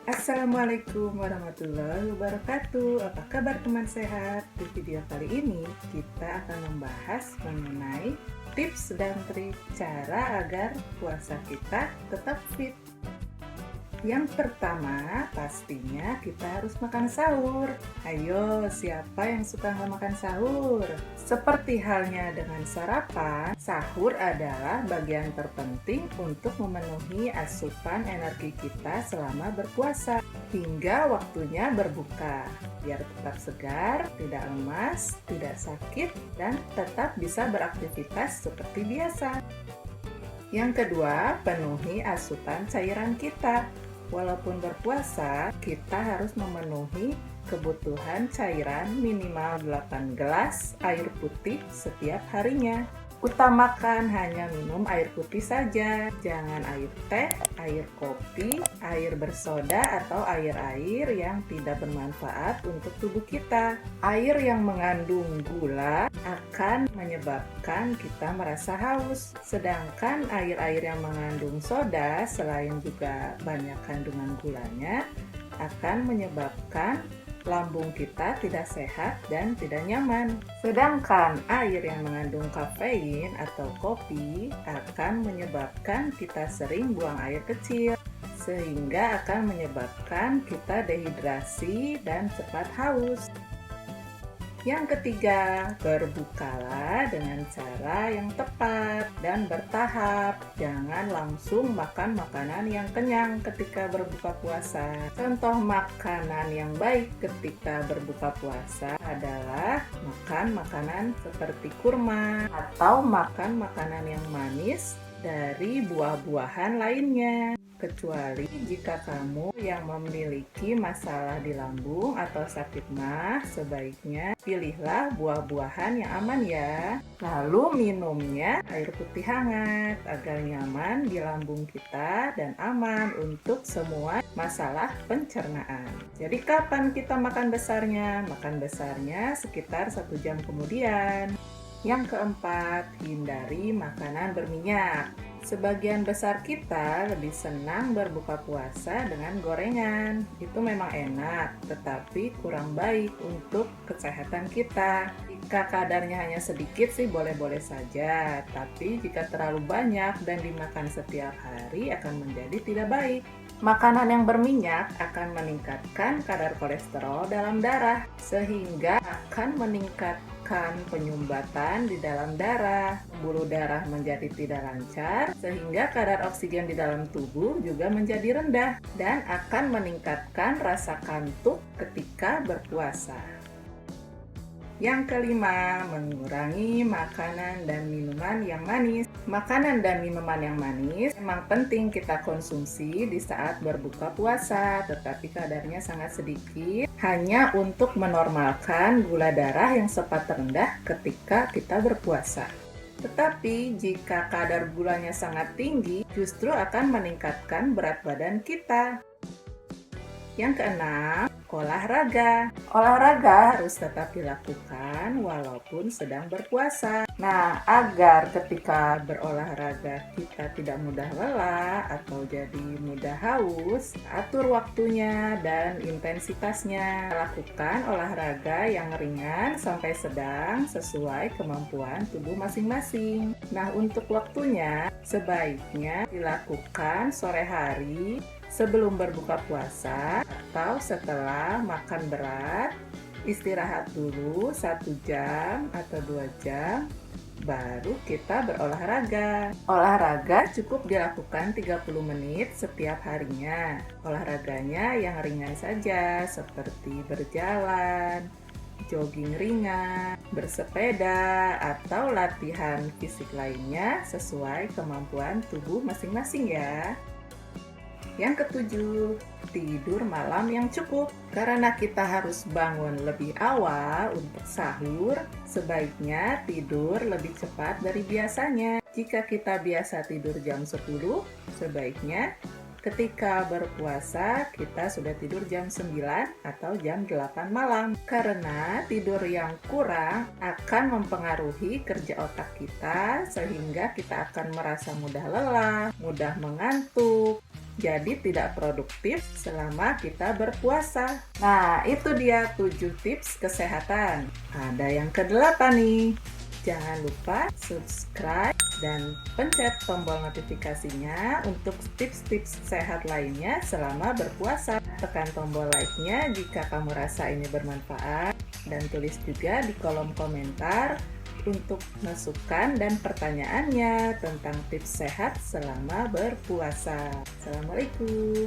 Assalamualaikum warahmatullahi wabarakatuh. Apa kabar teman sehat? Di video kali ini kita akan membahas mengenai tips dan trik cara agar puasa kita tetap fit. Yang pertama, pastinya kita harus makan sahur. Ayo, siapa yang suka nggak makan sahur? Seperti halnya dengan sarapan, sahur adalah bagian terpenting untuk memenuhi asupan energi kita selama berpuasa hingga waktunya berbuka, biar tetap segar, tidak lemas, tidak sakit, dan tetap bisa beraktivitas seperti biasa. Yang kedua, penuhi asupan cairan kita. Walaupun berpuasa, kita harus memenuhi kebutuhan cairan minimal 8 gelas air putih setiap harinya. Utamakan hanya minum air putih saja, jangan air teh, air kopi, air bersoda, atau air-air yang tidak bermanfaat untuk tubuh kita. Air yang mengandung gula akan menyebabkan kita merasa haus, sedangkan air-air yang mengandung soda selain juga banyak kandungan gulanya akan menyebabkan lambung kita tidak sehat dan tidak nyaman. Sedangkan air yang mengandung kafein atau kopi akan menyebabkan kita sering buang air kecil, sehingga akan menyebabkan kita dehidrasi dan cepat haus. Yang ketiga, berbukalah dengan cara yang tepat dan bertahap. Jangan langsung makan makanan yang kenyang ketika berbuka puasa. Contoh makanan yang baik ketika berbuka puasa adalah makan makanan seperti kurma atau makan makanan yang manis dari buah-buahan lainnya. Kecuali jika kamu yang memiliki masalah di lambung atau sakit MAH, sebaiknya pilihlah buah-buahan yang aman ya. Lalu minumnya air putih hangat agar nyaman di lambung kita dan aman untuk semua masalah pencernaan. Jadi kapan kita makan besarnya? Makan besarnya sekitar 1 jam kemudian. Yang keempat, hindari makanan berminyak. Sebagian besar kita lebih senang berbuka puasa dengan gorengan. Itu memang enak, tetapi kurang baik untuk kesehatan kita. Jika kadarnya hanya sedikit sih boleh-boleh saja, tapi jika terlalu banyak dan dimakan setiap hari akan menjadi tidak baik. Makanan yang berminyak akan meningkatkan kadar kolesterol dalam darah, sehingga akan meningkatkan penyumbatan di dalam darah. Pembuluh darah menjadi tidak lancar, sehingga kadar oksigen di dalam tubuh juga menjadi rendah dan akan meningkatkan rasa kantuk ketika berpuasa. Yang kelima, mengurangi makanan dan minuman yang manis. Makanan dan minuman yang manis memang penting kita konsumsi di saat berbuka puasa, tetapi kadarnya sangat sedikit, hanya untuk menormalkan gula darah yang sempat rendah ketika kita berpuasa. Tetapi jika kadar gulanya sangat tinggi, justru akan meningkatkan berat badan kita. Yang keenam, olahraga. Olahraga harus tetap dilakukan walaupun sedang berpuasa. Nah, agar ketika berolahraga kita tidak mudah lelah atau jadi mudah haus, atur waktunya dan intensitasnya. Lakukan olahraga yang ringan sampai sedang sesuai kemampuan tubuh masing-masing. Nah, untuk waktunya sebaiknya dilakukan sore hari sebelum berbuka puasa atau setelah makan berat. Istirahat dulu 1 jam atau 2 jam, baru kita berolahraga. Olahraga cukup dilakukan 30 menit setiap harinya. Olahraganya yang ringan saja seperti berjalan, jogging ringan, bersepeda, atau latihan fisik lainnya sesuai kemampuan tubuh masing-masing ya. Yang ketujuh, tidur malam yang cukup. Karena kita harus bangun lebih awal untuk sahur, sebaiknya tidur lebih cepat dari biasanya. Jika kita biasa tidur jam 10, sebaiknya ketika berpuasa kita sudah tidur jam 9 atau jam 8 malam. Karena tidur yang kurang akan mempengaruhi kerja otak kita, sehingga kita akan merasa mudah lelah, mudah mengantuk, jadi tidak produktif selama kita berpuasa. Nah, itu dia 7 tips kesehatan. Ada yang ke-8 nih. Jangan lupa subscribe dan pencet tombol notifikasinya untuk tips-tips sehat lainnya selama berpuasa. Tekan tombol like-nya jika kamu rasa ini bermanfaat dan tulis juga di kolom komentar untuk masukan dan pertanyaannya tentang tips sehat selama berpuasa. Assalamualaikum.